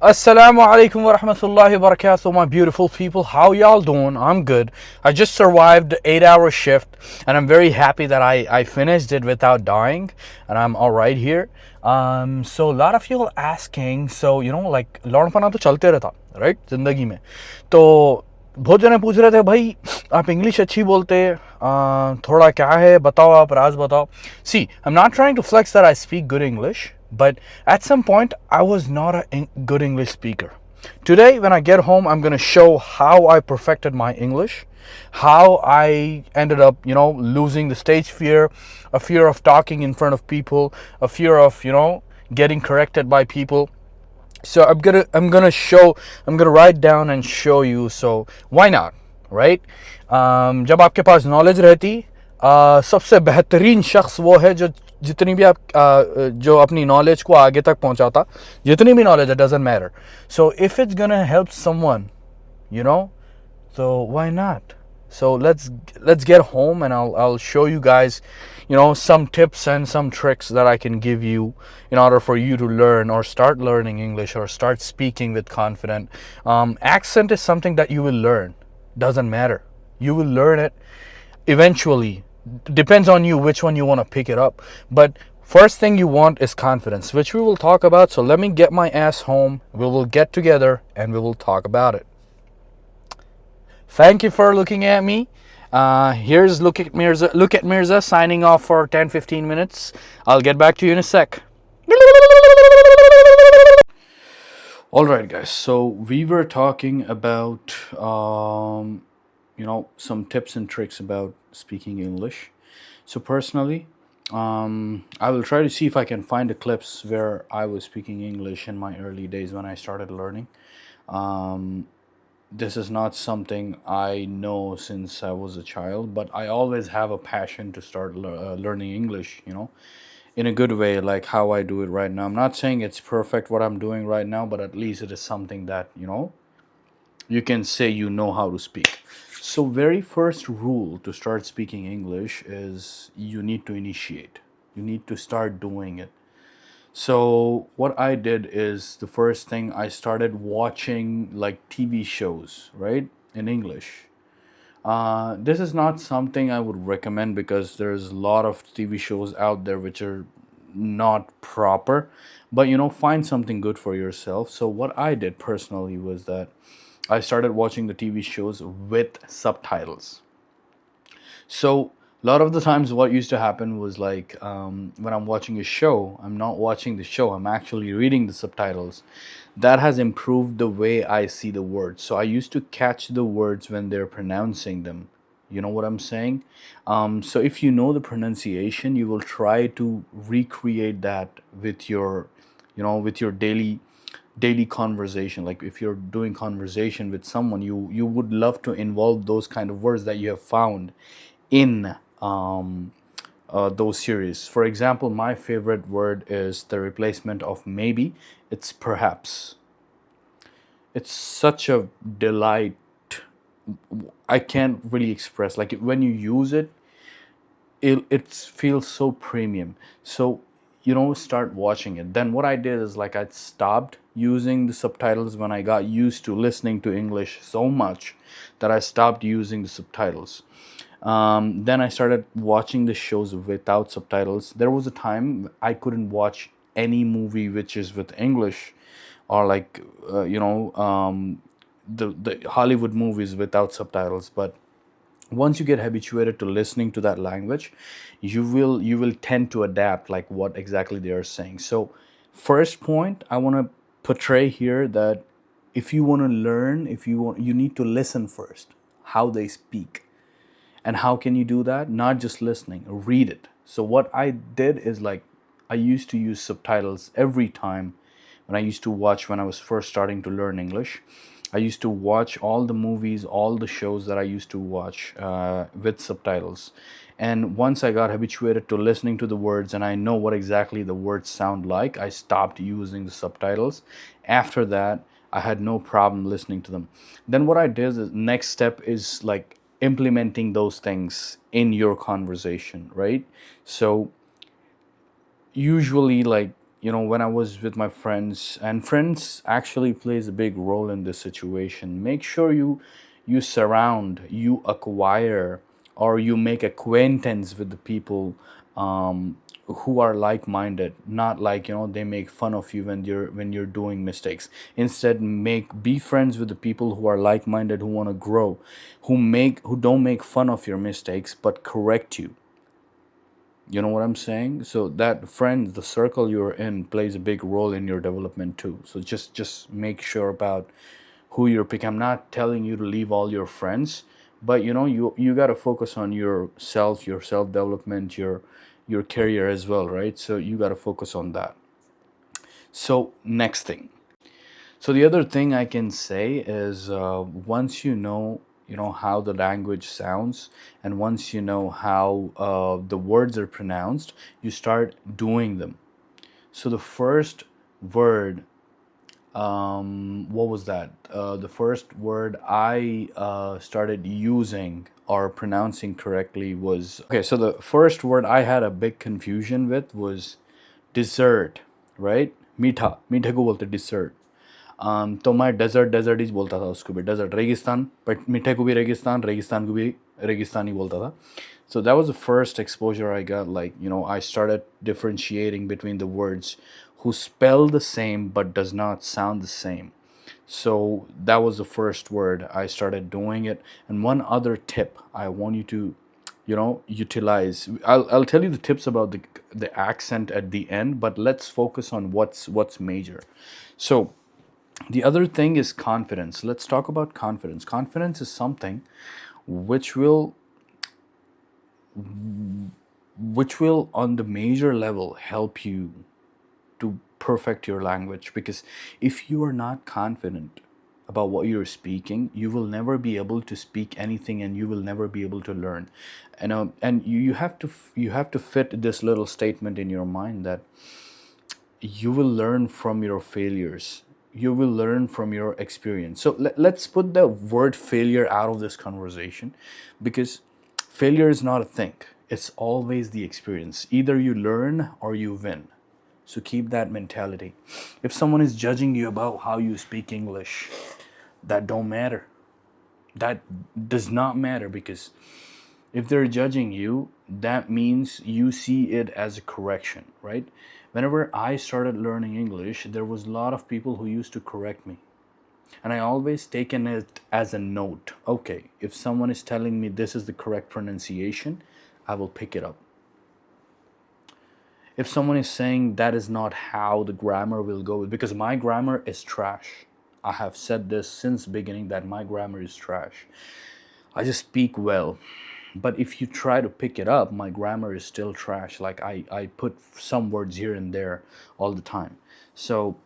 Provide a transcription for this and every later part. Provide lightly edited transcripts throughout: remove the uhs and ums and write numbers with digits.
Assalamu alaikum wa rahmatullahi wa barakatuh, my beautiful people. How y'all doing? I'm good. I just survived the 8 hour shift and I'm very happy that I finished it without dying and I'm alright here. So a lot of you are asking, so like लौंडपना तो चलते रहता right जिंदगी में तो बहुत जने पूछ रहे थे भाई आप इंग्लिश अच्छी बोलते थोड़ा क्या है बताओ आप राज बताओ see I am not trying to flex that I speak good English but at some point I was not a good English speaker. Today when I get home I'm going to show how I perfected my English, how I ended up losing the stage fear, a fear of talking in front of people, a fear of getting corrected by people. So I'm gonna write down and show you. So why not, right? जब आपके पास knowledge रहती सबसे बेहतरीन शख्स वो है जो जितनी भी आप जो अपनी नॉलेज को आगे तक पहुंचाता, जितनी भी नॉलेज है doesn't matter. So if it's gonna help someone, so why not? So let's get home and I'll show you guys some tips and some tricks that I can give you in order for you to learn or start learning English or start speaking with confidence. Accent is something that you will learn, doesn't matter, you will learn it eventually. Depends on you which one you want to pick it up, but first thing you want is confidence, which we will talk about. So let me get my ass home, we will get together and we will talk about it. Thank you for looking at me. Here's look at Mirza signing off for 10-15 minutes. I'll get back to you in a sec. Alright guys, so we were talking about some tips and tricks about speaking English. So personally, I will try to see if I can find the clips where I was speaking English in my early days when I started learning. This is not something I know since I was a child, but I always have a passion to start learning English, in a good way, like how I do it right now. I'm not saying it's perfect what I'm doing right now, but at least it is something that, you can say you know how to speak. So, very first rule to start speaking English is you need to initiate. You need to start doing it. So what I did is the first thing I started watching like TV shows, right, in English. This is not something I would recommend because there's a lot of TV shows out there which are not proper. But find something good for yourself. So what I did personally was that I started watching the TV shows with subtitles. So a lot of the times what used to happen was like when I'm watching a show, I'm not watching the show, I'm actually reading the subtitles. That has improved the way I see the words. So I used to catch the words when they're pronouncing them. You know what I'm saying? So if you know the pronunciation, you will try to recreate that with your with your daily conversation. Like if you're doing conversation with someone, you would love to involve those kind of words that you have found in those series. For example, my favorite word is the replacement of maybe. It's perhaps. It's such a delight. I can't really express. Like when you use it, it feels so premium. So start watching it. Then what I did is like I stopped using the subtitles when I got used to listening to English so much that I stopped using the subtitles. Then I started watching the shows without subtitles. There was a time I couldn't watch any movie which is with English, or like the Hollywood movies without subtitles. But once you get habituated to listening to that language, you will tend to adapt like what exactly they are saying. So first point I want to portray here that if you want to learn, you need to listen first how they speak. And how can you do that? Not just listening, read it. So what I did is like I used to use subtitles every time when I used to watch when I was first starting to learn English. I used to watch all the movies, all the shows that I used to watch with subtitles. And once I got habituated to listening to the words and I know what exactly the words sound like, I stopped using the subtitles. After that, I had no problem listening to them. Then what I did is next step is like implementing those things in your conversation, right? So usually like when I was with my friends, and friends actually plays a big role in this situation. Make sure you surround, you acquire, or you make acquaintance with the people who are like-minded. Not like they make fun of you when you're doing mistakes. Instead, make be friends with the people who are like-minded, who want to grow, who don't make fun of your mistakes but correct you. You know what I'm saying? So that friends, the circle you're in, plays a big role in your development too. So just make sure about who you're picking. I'm not telling you to leave all your friends, but you got to focus on yourself, your self development, your career as well, right? So you got to focus on that. So next thing. So the other thing I can say is, once you know how the language sounds, and once you know how the words are pronounced, you start doing them. So the first word, what was that? The first word I started using or pronouncing correctly was, okay. So the first word I had a big confusion with was dessert, right? मीठा मीठे को बोलते dessert. तो मैं desert desert ही बोलता था उसको भी, डेजर्ट रेगिस्तान, बट मीठे को भी रेगिस्तान, रेगिस्तान को भी रेगिस्तान ही बोलता था. So that was the first exposure I got. Like, I started differentiating between the words who spell the same but does not sound the same. So that was the first word I started doing it. And one other tip I want you to utilize. I'll tell you the tips about the accent at the end, but let's focus on what's major. So the other thing is confidence. Let's talk about confidence. Confidence is something which will on the major level help you to perfect your language, because if you are not confident about what you're speaking, you will never be able to speak anything, and you will never be able to learn. And you have to fit this little statement in your mind that you will learn from your failures, you will learn from your experience. So let's put the word failure out of this conversation, because failure is not a thing, it's always the experience. Either you learn or you win. So keep that mentality. If someone is judging you about how you speak English, that don't matter. That does not matter, because if they're judging you, that means you see it as a correction, right? Whenever I started learning English, there was a lot of people who used to correct me. And I always taken it as a note. Okay, if someone is telling me this is the correct pronunciation, I will pick it up. If someone is saying that is not how the grammar will go, because my grammar is trash. I have said this since beginning that my grammar is trash. I just speak well. But if you try to pick it up, my grammar is still trash. Like I put some words here and there all the time. So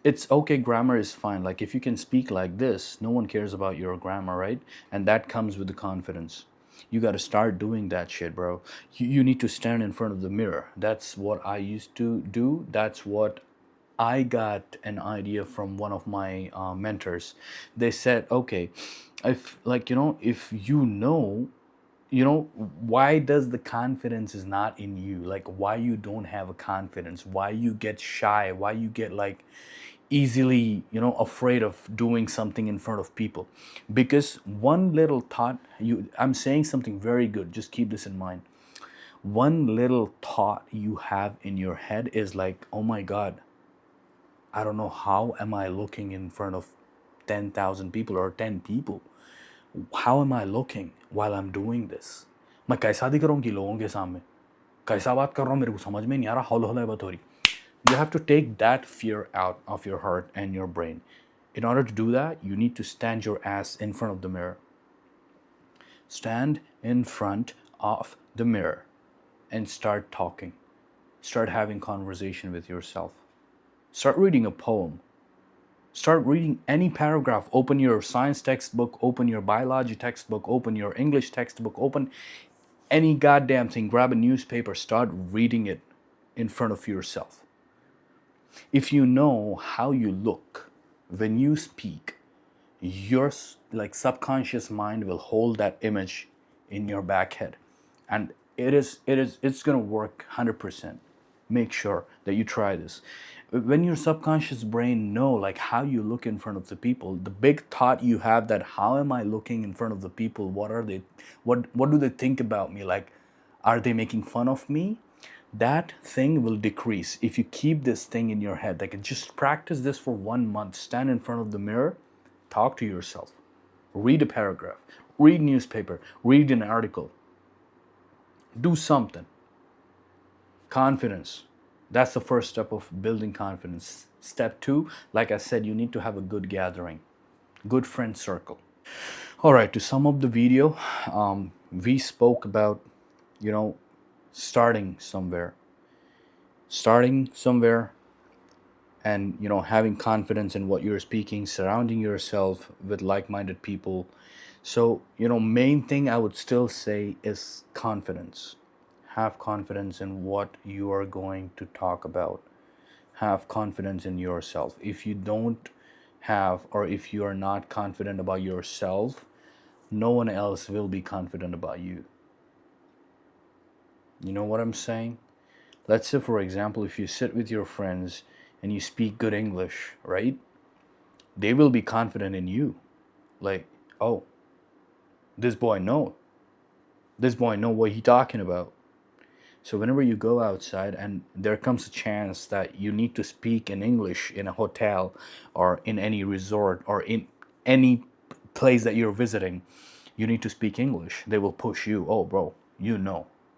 it's okay, grammar is fine. Like if you can speak like this, no one cares about your grammar, right? And that comes with the confidence. You got to start doing that shit, bro. You need to stand in front of the mirror. That's what I used to do. That's what I got an idea from one of my mentors. They said, okay, if like if why does the confidence is not in you, like why you don't have a confidence, why you get shy, why you get like easily afraid of doing something in front of people. Because one little thought, I'm saying something very good, just keep this in mind. One little thought you have in your head is like, oh my god, I don't know how am I looking in front of 10,000 people or 10 people. How am I looking while I'm doing this? मैं कैसा दिख रहा हूँ कि लोगों के सामने, कैसा बात कर रहा हूँ, मेरे को समझ में नहीं आ रहा, हौल हौल बात हो रही. You have to take that fear out of your heart and your brain. In order to do that, you need to stand your ass in front of the mirror. Stand in front of the mirror and start talking. Start having conversation with yourself. Start reading a poem. Start reading any paragraph. Open your science textbook, open your biology textbook, open your English textbook, open any goddamn thing. Grab a newspaper, start reading it in front of yourself. If you know how you look when you speak, your like subconscious mind will hold that image in your back head, and it's gonna work 100%. make sure that you try this. When your subconscious brain know like how you look in front of the people, the big thought you have that how am I looking in front of the people, what are they, what do they think about me, like are they making fun of me, that thing will decrease if you keep this thing in your head. Like just practice this for 1 month. Stand in front of the mirror, talk to yourself, read a paragraph, read newspaper, read an article, do something. Confidence, that's the first step of building confidence. Step 2, like I said, you need to have a good gathering, good friend circle. All right, to sum up the video, we spoke about, you know, starting somewhere and having confidence in what you're speaking, surrounding yourself with like-minded people. So main thing I would still say is confidence. Have confidence in what you are going to talk about. Have confidence in yourself. If you don't have, or if you are not confident about yourself, no one else will be confident about you. You know what I'm saying? Let's say, for example, if you sit with your friends and you speak good English, right? They will be confident in you. Like, oh, this boy know what he talking about. So whenever you go outside and there comes a chance that you need to speak in English in a hotel or in any resort or in any place that you're visiting, you need to speak English. They will push you. Oh, bro,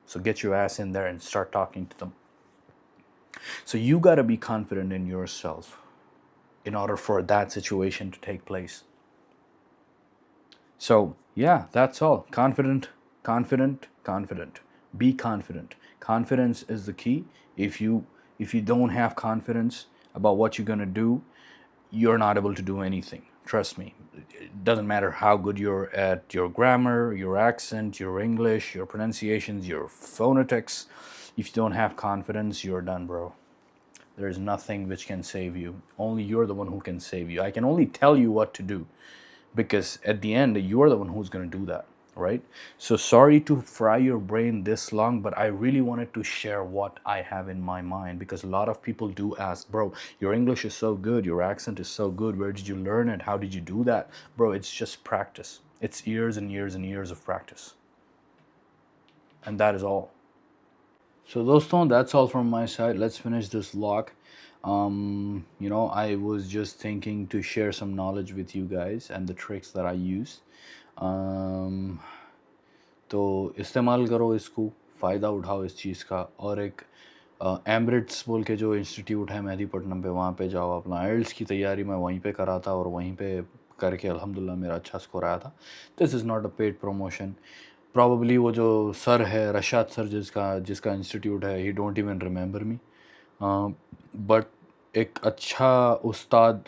so get your ass in there and start talking to them. So you got to be confident in yourself in order for that situation to take place. So yeah, that's all. Confident. Be confident. Confidence is the key. If you don't have confidence about what you're gonna do, you're not able to do anything. Trust me. It doesn't matter how good you're at your grammar, your accent, your English, your pronunciations, your phonetics. If you don't have confidence, you're done, bro. There is nothing which can save you. Only you're the one who can save you. I can only tell you what to do, because at the end, you're the one who's going to do that, right? So sorry to fry your brain this long, but I really wanted to share what I have in my mind, because a lot of people do ask, bro, your English is so good, your accent is so good, where did you learn it, how did you do that? Bro, it's just practice. It's years and years and years of practice, and that is all. So doston, that's all from my side. Let's finish this vlog. I was just thinking to share some knowledge with you guys and the tricks that I use. तो इस्तेमाल करो इसको, फ़ायदा उठाओ इस चीज़ का. और एक एम्ब्रिट्स बोल के जो इंस्टीट्यूट है मेहदीपट्टनम पे, वहाँ पे जाओ. अपना आइल्स की तैयारी मैं वहीं पे करा था और वहीं पे करके अल्हम्दुलिल्लाह मेरा अच्छा स्कोर आया था. This is not a paid promotion. Probably वो जो सर है रशाद सर, जिसका इंस्टीट्यूट है, ही don't even remember me. But एक अच्छा उस्ताद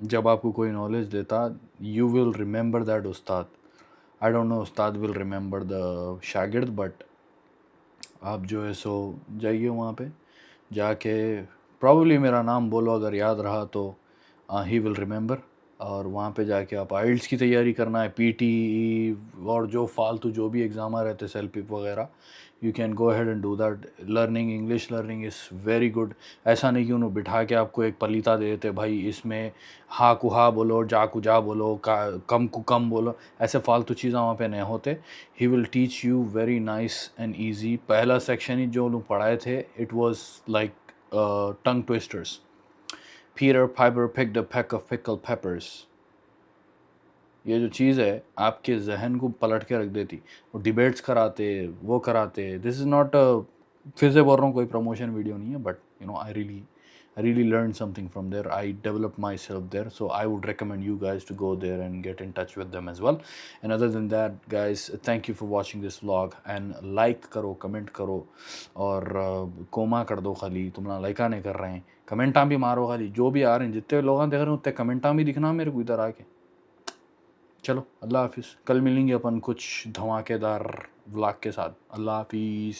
जब आपको कोई नॉलेज देता, you will remember that Ustad. I don't know Ustad will remember the शागिर्द, बट आप जो है सो जाइए वहाँ पे जाके, प्रॉबली मेरा नाम बोलो, अगर याद रहा तो ही विल रिमेंबर. और वहाँ पे जाके आप आइल्स की तैयारी करना है, पीटी और जो फालतू जो भी एग्ज़ाम आ रहते, सेल्फ पिप वगैरह, you can go ahead and do that. Learning English learning is very good. ऐसा नहीं कि उन्होंने बिठा के आपको एक पलीता दे देते, भाई इसमें हाँ को हाँ बोलो, जा को जा बोलो, कम को कम बोलो. ऐसे फालतू चीज़ें वहाँ पे नहीं होते. He will teach you very nice and easy. पहला सेक्शन ही जो लोग पढ़ाए थे, it was like tongue twisters. Peter Piper picked a peck of pickled peppers. ये जो चीज़ है आपके जहन को पलट के रख देती. वो डिबेट्स कराते, वो कराते. दिस इज़ नॉट फिर से बोल रहा हूँ, कोई प्रमोशन वीडियो नहीं है, but I really learn something from there. I develop myself there. So I would recommend you guys to go there and get in touch with them as well. And other than that, guys, thank you for watching this vlog. And like करो, comment करो, और coma कर दो. खाली तुम ना लाइका नहीं कर रहे हैं, कमेंटा भी मारो. खाली जो भी आ रहे हैं, जितने लोग देख रहे हैं, उतने कमेंटा भी दिखना मेरे को इधर आके. चलो, अल्लाह हाफिज़. कल मिलेंगे अपन कुछ धमाकेदार व्लॉग के साथ. अल्लाह हाफिज़.